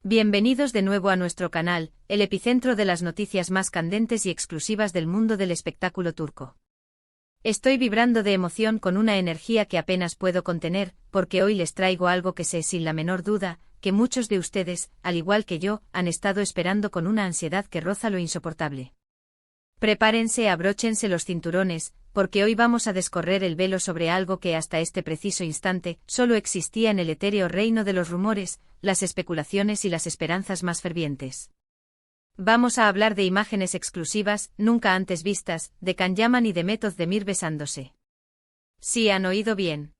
Bienvenidos de nuevo a nuestro canal, el epicentro de las noticias más candentes y exclusivas del mundo del espectáculo turco. Estoy vibrando de emoción con una energía que apenas puedo contener, porque hoy les traigo algo que sé sin la menor duda, que muchos de ustedes, al igual que yo, han estado esperando con una ansiedad que roza lo insoportable. Prepárense, abróchense los cinturones, porque hoy vamos a descorrer el velo sobre algo que hasta este preciso instante solo existía en el etéreo reino de los rumores, las especulaciones y las esperanzas más fervientes. Vamos a hablar de imágenes exclusivas, nunca antes vistas, de Can Yaman y de Mehmet Özdemir besándose. Sí, han oído bien.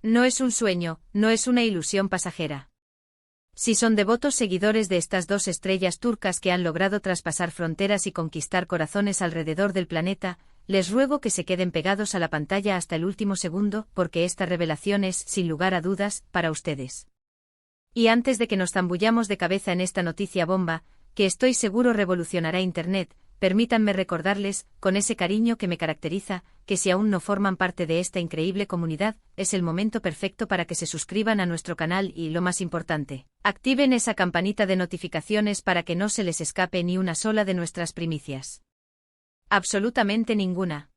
No es un sueño, no es una ilusión pasajera. Si son devotos seguidores de estas dos estrellas turcas que han logrado traspasar fronteras y conquistar corazones alrededor del planeta, les ruego que se queden pegados a la pantalla hasta el último segundo, porque esta revelación es, sin lugar a dudas, para ustedes. Y antes de que nos zambullamos de cabeza en esta noticia bomba, que estoy seguro revolucionará Internet, permítanme recordarles, con ese cariño que me caracteriza, que si aún no forman parte de esta increíble comunidad, es el momento perfecto para que se suscriban a nuestro canal y, lo más importante, activen esa campanita de notificaciones para que no se les escape ni una sola de nuestras primicias. Absolutamente ninguna.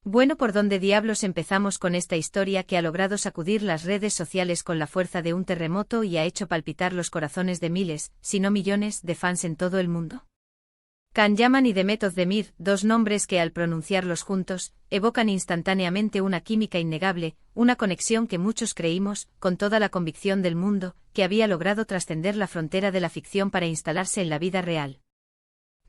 Bueno, ¿por dónde diablos empezamos con esta historia que ha logrado sacudir las redes sociales con la fuerza de un terremoto y ha hecho palpitar los corazones de miles, si no millones, de fans en todo el mundo? Can Yaman y Mehmet Özdemir, dos nombres que al pronunciarlos juntos, evocan instantáneamente una química innegable, una conexión que muchos creímos, con toda la convicción del mundo, que había logrado trascender la frontera de la ficción para instalarse en la vida real.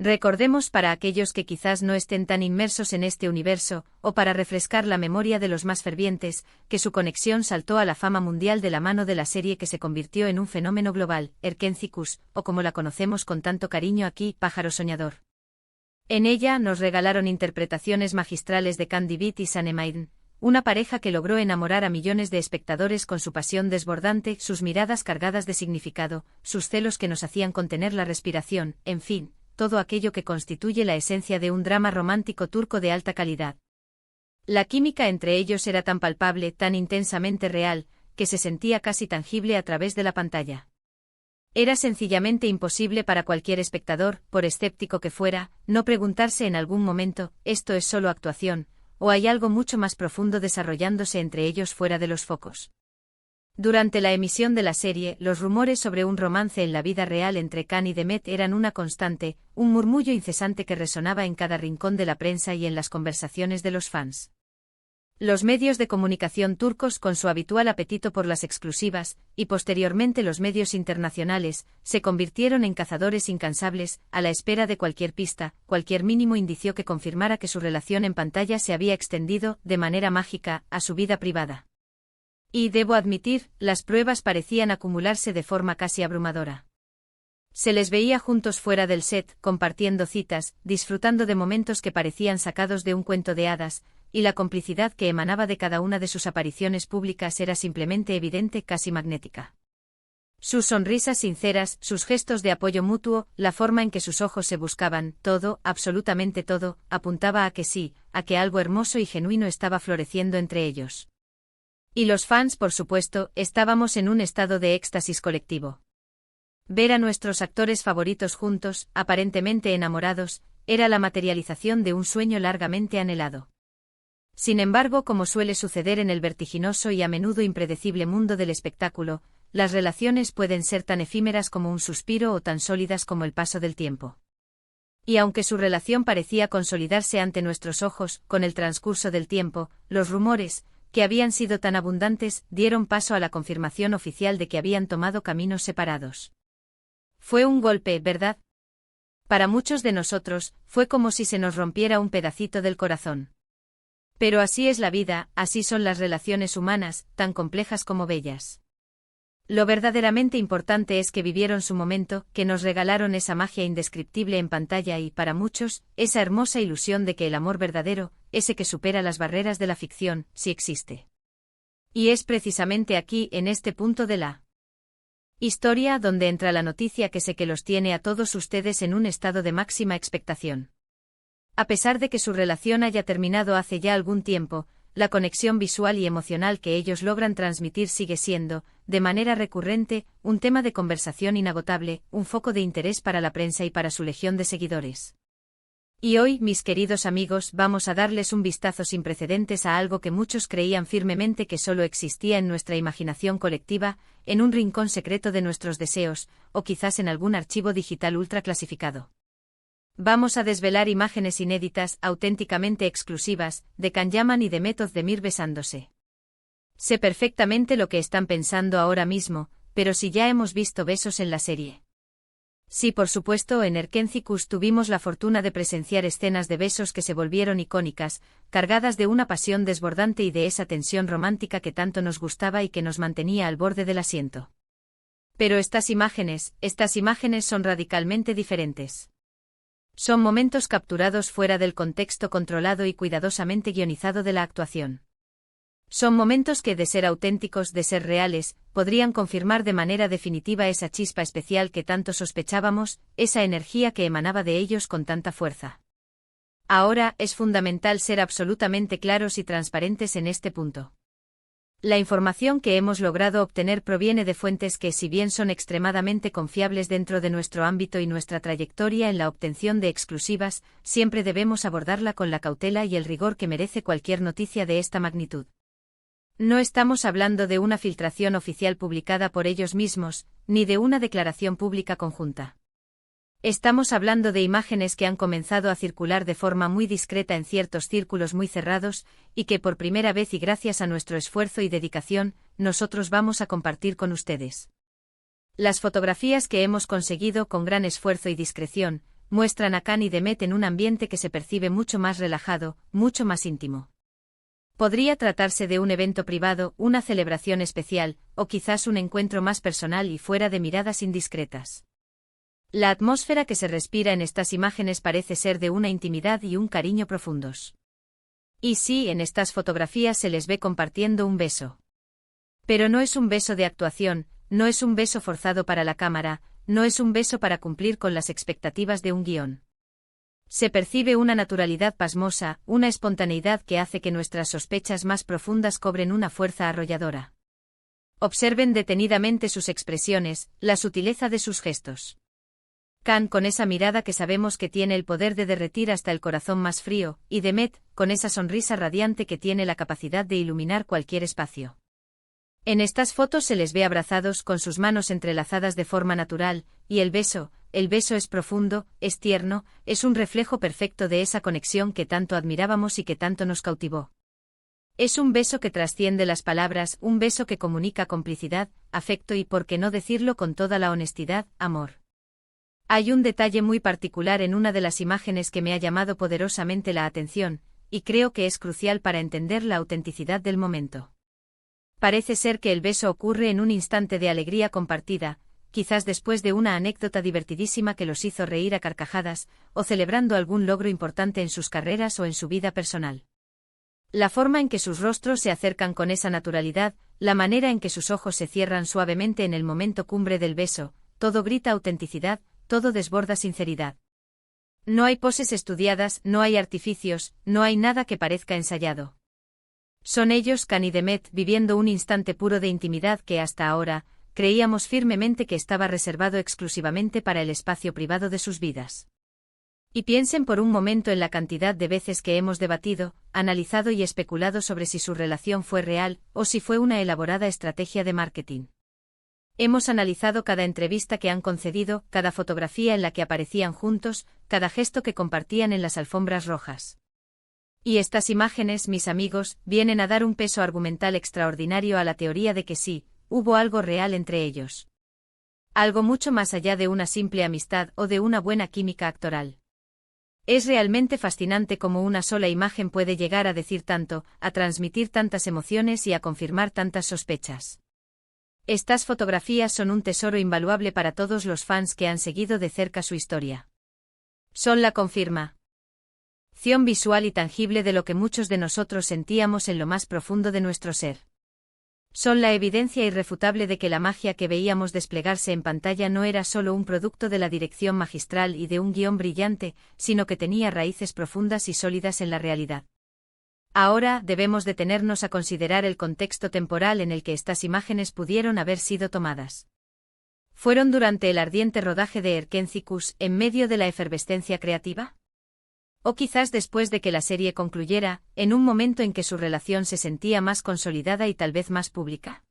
Recordemos, para aquellos que quizás no estén tan inmersos en este universo, o para refrescar la memoria de los más fervientes, que su conexión saltó a la fama mundial de la mano de la serie que se convirtió en un fenómeno global, Erkenci, o como la conocemos con tanto cariño aquí, Pájaro Soñador. En ella nos regalaron interpretaciones magistrales de Can Divit y Sanem, una pareja que logró enamorar a millones de espectadores con su pasión desbordante, sus miradas cargadas de significado, sus celos que nos hacían contener la respiración, en fin, todo aquello que constituye la esencia de un drama romántico turco de alta calidad. La química entre ellos era tan palpable, tan intensamente real, que se sentía casi tangible a través de la pantalla. Era sencillamente imposible para cualquier espectador, por escéptico que fuera, no preguntarse en algún momento, ¿esto es solo actuación, o hay algo mucho más profundo desarrollándose entre ellos fuera de los focos? Durante la emisión de la serie, los rumores sobre un romance en la vida real entre Can y Mehmet eran una constante, un murmullo incesante que resonaba en cada rincón de la prensa y en las conversaciones de los fans. Los medios de comunicación turcos, con su habitual apetito por las exclusivas, y posteriormente los medios internacionales, se convirtieron en cazadores incansables, a la espera de cualquier pista, cualquier mínimo indicio que confirmara que su relación en pantalla se había extendido, de manera mágica, a su vida privada. Y, debo admitir, las pruebas parecían acumularse de forma casi abrumadora. Se les veía juntos fuera del set, compartiendo citas, disfrutando de momentos que parecían sacados de un cuento de hadas, y la complicidad que emanaba de cada una de sus apariciones públicas era simplemente evidente, casi magnética. Sus sonrisas sinceras, sus gestos de apoyo mutuo, la forma en que sus ojos se buscaban, todo, absolutamente todo, apuntaba a que sí, a que algo hermoso y genuino estaba floreciendo entre ellos. Y los fans, por supuesto, estábamos en un estado de éxtasis colectivo. Ver a nuestros actores favoritos juntos, aparentemente enamorados, era la materialización de un sueño largamente anhelado. Sin embargo, como suele suceder en el vertiginoso y a menudo impredecible mundo del espectáculo, las relaciones pueden ser tan efímeras como un suspiro o tan sólidas como el paso del tiempo. Y aunque su relación parecía consolidarse ante nuestros ojos, con el transcurso del tiempo, los rumores, que habían sido tan abundantes, dieron paso a la confirmación oficial de que habían tomado caminos separados. Fue un golpe, ¿verdad? Para muchos de nosotros, fue como si se nos rompiera un pedacito del corazón. Pero así es la vida, así son las relaciones humanas, tan complejas como bellas. Lo verdaderamente importante es que vivieron su momento, que nos regalaron esa magia indescriptible en pantalla y, para muchos, esa hermosa ilusión de que el amor verdadero, ese que supera las barreras de la ficción, sí existe. Y es precisamente aquí, en este punto de la historia, donde entra la noticia que sé que los tiene a todos ustedes en un estado de máxima expectación. A pesar de que su relación haya terminado hace ya algún tiempo, la conexión visual y emocional que ellos logran transmitir sigue siendo, de manera recurrente, un tema de conversación inagotable, un foco de interés para la prensa y para su legión de seguidores. Y hoy, mis queridos amigos, vamos a darles un vistazo sin precedentes a algo que muchos creían firmemente que solo existía en nuestra imaginación colectiva, en un rincón secreto de nuestros deseos, o quizás en algún archivo digital ultra clasificado. Vamos a desvelar imágenes inéditas, auténticamente exclusivas, de Can Yaman y de Meth Ozdemir besándose. Sé perfectamente lo que están pensando ahora mismo, pero si ya hemos visto besos en la serie. Sí, por supuesto, en Erkencikus tuvimos la fortuna de presenciar escenas de besos que se volvieron icónicas, cargadas de una pasión desbordante y de esa tensión romántica que tanto nos gustaba y que nos mantenía al borde del asiento. Pero estas imágenes son radicalmente diferentes. Son momentos capturados fuera del contexto controlado y cuidadosamente guionizado de la actuación. Son momentos que, de ser auténticos, de ser reales, podrían confirmar de manera definitiva esa chispa especial que tanto sospechábamos, esa energía que emanaba de ellos con tanta fuerza. Ahora, es fundamental ser absolutamente claros y transparentes en este punto. La información que hemos logrado obtener proviene de fuentes que, si bien son extremadamente confiables dentro de nuestro ámbito y nuestra trayectoria en la obtención de exclusivas, siempre debemos abordarla con la cautela y el rigor que merece cualquier noticia de esta magnitud. No estamos hablando de una filtración oficial publicada por ellos mismos, ni de una declaración pública conjunta. Estamos hablando de imágenes que han comenzado a circular de forma muy discreta en ciertos círculos muy cerrados, y que por primera vez y gracias a nuestro esfuerzo y dedicación, nosotros vamos a compartir con ustedes. Las fotografías que hemos conseguido con gran esfuerzo y discreción, muestran a Can y Meth en un ambiente que se percibe mucho más relajado, mucho más íntimo. Podría tratarse de un evento privado, una celebración especial, o quizás un encuentro más personal y fuera de miradas indiscretas. La atmósfera que se respira en estas imágenes parece ser de una intimidad y un cariño profundos. Y sí, en estas fotografías se les ve compartiendo un beso. Pero no es un beso de actuación, no es un beso forzado para la cámara, no es un beso para cumplir con las expectativas de un guión. Se percibe una naturalidad pasmosa, una espontaneidad que hace que nuestras sospechas más profundas cobren una fuerza arrolladora. Observen detenidamente sus expresiones, la sutileza de sus gestos. Can con esa mirada que sabemos que tiene el poder de derretir hasta el corazón más frío, y Meth con esa sonrisa radiante que tiene la capacidad de iluminar cualquier espacio. En estas fotos se les ve abrazados con sus manos entrelazadas de forma natural, y el beso es profundo, es tierno, es un reflejo perfecto de esa conexión que tanto admirábamos y que tanto nos cautivó. Es un beso que trasciende las palabras, un beso que comunica complicidad, afecto y, por qué no decirlo con toda la honestidad, amor. Hay un detalle muy particular en una de las imágenes que me ha llamado poderosamente la atención, y creo que es crucial para entender la autenticidad del momento. Parece ser que el beso ocurre en un instante de alegría compartida, quizás después de una anécdota divertidísima que los hizo reír a carcajadas, o celebrando algún logro importante en sus carreras o en su vida personal. La forma en que sus rostros se acercan con esa naturalidad, la manera en que sus ojos se cierran suavemente en el momento cumbre del beso, todo grita autenticidad, todo desborda sinceridad. No hay poses estudiadas, no hay artificios, no hay nada que parezca ensayado. Son ellos, Can y Meth, viviendo un instante puro de intimidad que hasta ahora, creíamos firmemente que estaba reservado exclusivamente para el espacio privado de sus vidas. Y piensen por un momento en la cantidad de veces que hemos debatido, analizado y especulado sobre si su relación fue real, o si fue una elaborada estrategia de marketing. Hemos analizado cada entrevista que han concedido, cada fotografía en la que aparecían juntos, cada gesto que compartían en las alfombras rojas. Y estas imágenes, mis amigos, vienen a dar un peso argumental extraordinario a la teoría de que sí, hubo algo real entre ellos. Algo mucho más allá de una simple amistad o de una buena química actoral. Es realmente fascinante cómo una sola imagen puede llegar a decir tanto, a transmitir tantas emociones y a confirmar tantas sospechas. Estas fotografías son un tesoro invaluable para todos los fans que han seguido de cerca su historia. Son la confirmación visual y tangible de lo que muchos de nosotros sentíamos en lo más profundo de nuestro ser. Son la evidencia irrefutable de que la magia que veíamos desplegarse en pantalla no era solo un producto de la dirección magistral y de un guión brillante, sino que tenía raíces profundas y sólidas en la realidad. Ahora, debemos detenernos a considerar el contexto temporal en el que estas imágenes pudieron haber sido tomadas. ¿Fueron durante el ardiente rodaje de Erkencicus, en medio de la efervescencia creativa? O quizás después de que la serie concluyera, en un momento en que su relación se sentía más consolidada y tal vez más pública.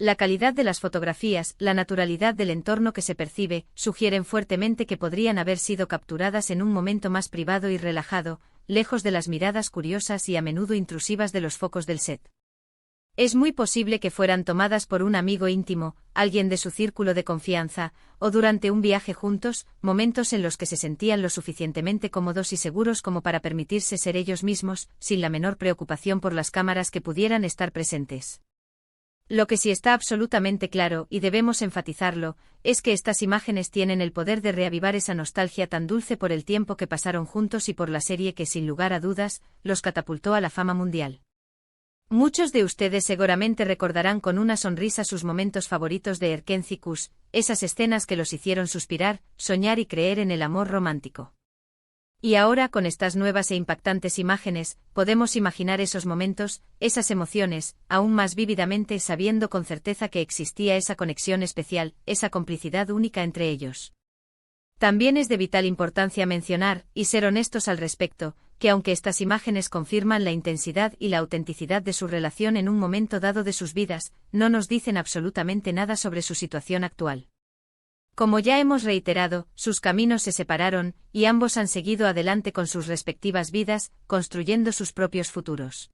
La calidad de las fotografías, la naturalidad del entorno que se percibe, sugieren fuertemente que podrían haber sido capturadas en un momento más privado y relajado, lejos de las miradas curiosas y a menudo intrusivas de los focos del set. Es muy posible que fueran tomadas por un amigo íntimo, alguien de su círculo de confianza, o durante un viaje juntos, momentos en los que se sentían lo suficientemente cómodos y seguros como para permitirse ser ellos mismos, sin la menor preocupación por las cámaras que pudieran estar presentes. Lo que sí está absolutamente claro, y debemos enfatizarlo, es que estas imágenes tienen el poder de reavivar esa nostalgia tan dulce por el tiempo que pasaron juntos y por la serie que, sin lugar a dudas, los catapultó a la fama mundial. Muchos de ustedes seguramente recordarán con una sonrisa sus momentos favoritos de Erkencicus, esas escenas que los hicieron suspirar, soñar y creer en el amor romántico. Y ahora, con estas nuevas e impactantes imágenes, podemos imaginar esos momentos, esas emociones, aún más vívidamente, sabiendo con certeza que existía esa conexión especial, esa complicidad única entre ellos. También es de vital importancia mencionar, y ser honestos al respecto, que aunque estas imágenes confirman la intensidad y la autenticidad de su relación en un momento dado de sus vidas, no nos dicen absolutamente nada sobre su situación actual. Como ya hemos reiterado, sus caminos se separaron, y ambos han seguido adelante con sus respectivas vidas, construyendo sus propios futuros.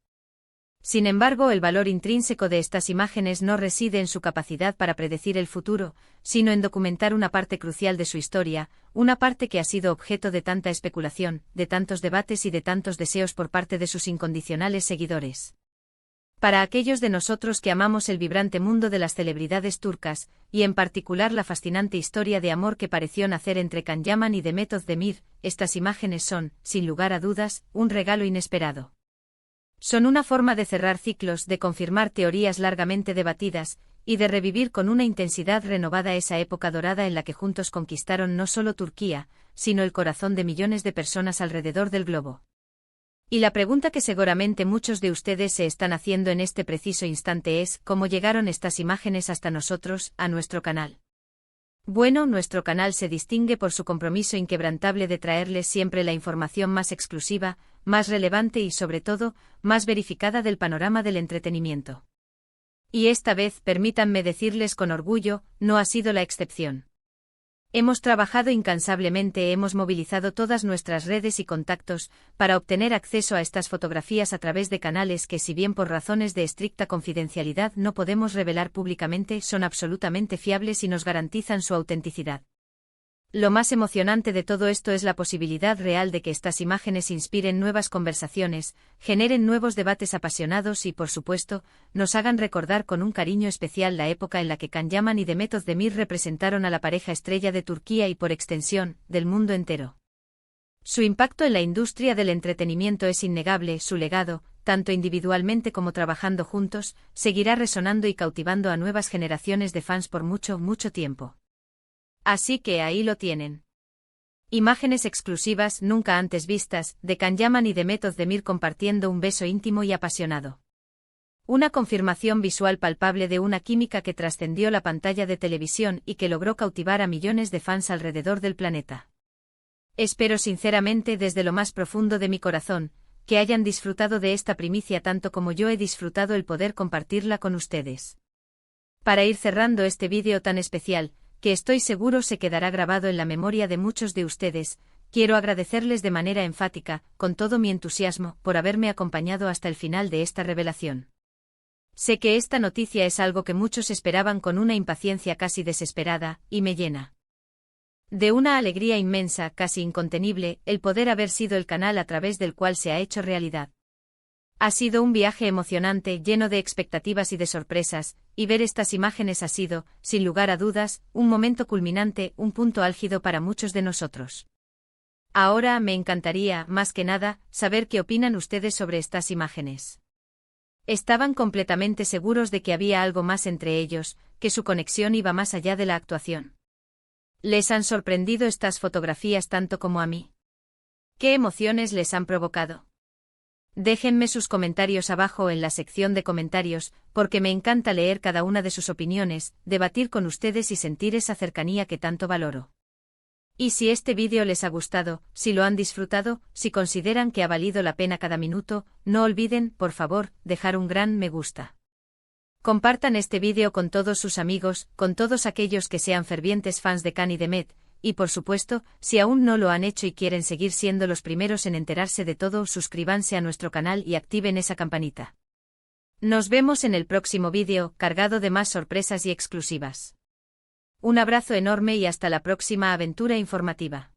Sin embargo, el valor intrínseco de estas imágenes no reside en su capacidad para predecir el futuro, sino en documentar una parte crucial de su historia, una parte que ha sido objeto de tanta especulación, de tantos debates y de tantos deseos por parte de sus incondicionales seguidores. Para aquellos de nosotros que amamos el vibrante mundo de las celebridades turcas, y en particular la fascinante historia de amor que pareció nacer entre Can Yaman y Demet Özdemir, estas imágenes son, sin lugar a dudas, un regalo inesperado. Son una forma de cerrar ciclos, de confirmar teorías largamente debatidas, y de revivir con una intensidad renovada esa época dorada en la que juntos conquistaron no solo Turquía, sino el corazón de millones de personas alrededor del globo. Y la pregunta que seguramente muchos de ustedes se están haciendo en este preciso instante es, ¿cómo llegaron estas imágenes hasta nosotros, a nuestro canal? Bueno, nuestro canal se distingue por su compromiso inquebrantable de traerles siempre la información más exclusiva, más relevante y sobre todo, más verificada del panorama del entretenimiento. Y esta vez, permítanme decirles con orgullo, no ha sido la excepción. Hemos trabajado incansablemente, hemos movilizado todas nuestras redes y contactos para obtener acceso a estas fotografías a través de canales que, si bien por razones de estricta confidencialidad no podemos revelar públicamente, son absolutamente fiables y nos garantizan su autenticidad. Lo más emocionante de todo esto es la posibilidad real de que estas imágenes inspiren nuevas conversaciones, generen nuevos debates apasionados y, por supuesto, nos hagan recordar con un cariño especial la época en la que Can Yaman y Demet Özdemir representaron a la pareja estrella de Turquía y, por extensión, del mundo entero. Su impacto en la industria del entretenimiento es innegable, su legado, tanto individualmente como trabajando juntos, seguirá resonando y cautivando a nuevas generaciones de fans por mucho, mucho tiempo. Así que ahí lo tienen. Imágenes exclusivas nunca antes vistas, de Can Yaman y Demet Özdemir compartiendo un beso íntimo y apasionado. Una confirmación visual palpable de una química que trascendió la pantalla de televisión y que logró cautivar a millones de fans alrededor del planeta. Espero sinceramente desde lo más profundo de mi corazón, que hayan disfrutado de esta primicia tanto como yo he disfrutado el poder compartirla con ustedes. Para ir cerrando este vídeo tan especial, que estoy seguro se quedará grabado en la memoria de muchos de ustedes, quiero agradecerles de manera enfática, con todo mi entusiasmo, por haberme acompañado hasta el final de esta revelación. Sé que esta noticia es algo que muchos esperaban con una impaciencia casi desesperada, y me llena de una alegría inmensa, casi incontenible, el poder haber sido el canal a través del cual se ha hecho realidad. Ha sido un viaje emocionante, lleno de expectativas y de sorpresas, y ver estas imágenes ha sido, sin lugar a dudas, un momento culminante, un punto álgido para muchos de nosotros. Ahora me encantaría, más que nada, saber qué opinan ustedes sobre estas imágenes. ¿Estaban completamente seguros de que había algo más entre ellos, que su conexión iba más allá de la actuación? ¿Les han sorprendido estas fotografías tanto como a mí? ¿Qué emociones les han provocado? Déjenme sus comentarios abajo en la sección de comentarios, porque me encanta leer cada una de sus opiniones, debatir con ustedes y sentir esa cercanía que tanto valoro. Y si este vídeo les ha gustado, si lo han disfrutado, si consideran que ha valido la pena cada minuto, no olviden, por favor, dejar un gran me gusta. Compartan este vídeo con todos sus amigos, con todos aquellos que sean fervientes fans de Khan y Demet, y por supuesto, si aún no lo han hecho y quieren seguir siendo los primeros en enterarse de todo, suscríbanse a nuestro canal y activen esa campanita. Nos vemos en el próximo vídeo, cargado de más sorpresas y exclusivas. Un abrazo enorme y hasta la próxima aventura informativa.